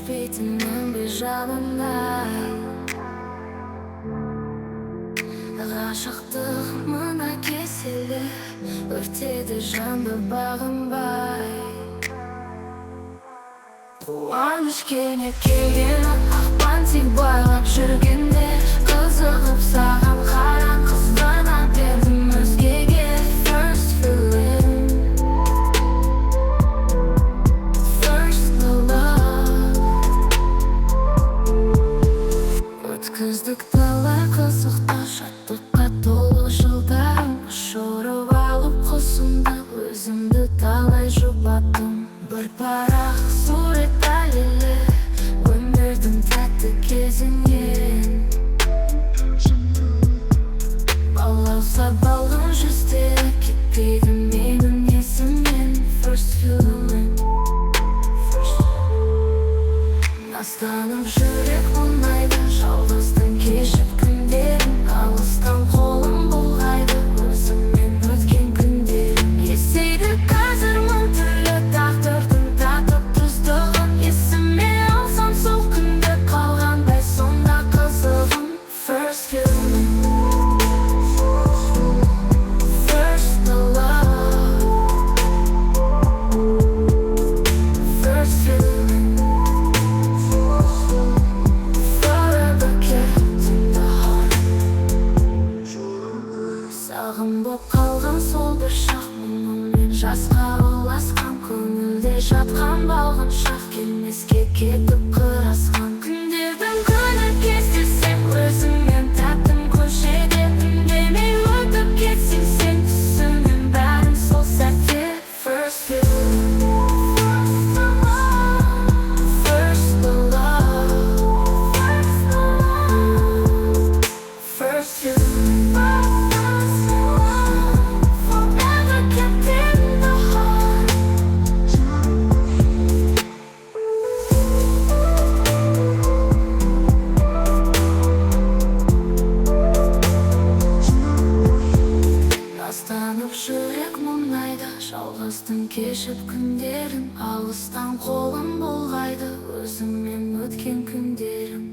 кетпейтінмін бе жанымнан. Ғашықтық мына кеселі өртеді жанды бағынбай. Қуаныш кенет келгені ақпан тек байлап жүргенде, қызығып саған қаран қызғана бердім өзгеге. First feeling, first love. Өткіздік талай қызықты шаттыққа толы жылдар. Ұшырып алып құсымды өзімді талай жұбаттым. Бір парақ сурет әлілі өмірдің тәтті кезінен. Балауса балғын жүздері кетпейді менің есімнен. First feeling, настанып жүрек мұңайды, жалғыздың кешіп күндерін. Алыстан қолым бұлғайды өзіңмен өткен күндерім. Есейді қазір мың түрлі тағдырдың татып тұздығын. Есіме алсам сол күнде қалғандай сонда қызығым. First feeling, first love. First feeling, forever kept in the heart. Сағым боп қалған сол бір шақ, мұңымен жасқа ұласқан, көңілде жатқан балғын шақ. Келмеске кетіп қыр асқан күндердің күні кездессек, өзіңмен тәттім көшеде. Үндемей өтіп кетсең сен түсімнен бәрін сол сәтте. First feeling, first love. First feeling, forever kept in the heart. Настанып жүрек мұңайды, жалғыздың кешіп күндерін. Алыстан қолым бұлғайды өзіңмен өткен күндерім.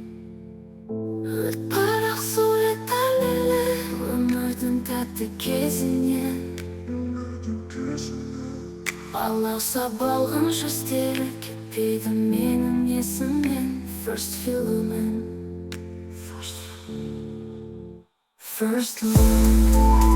Өт парақ сурет әлілі өмірдің тәтті кезінен. Балауса балғын жүздері кетпейді менің есімнен. First feeling, first love.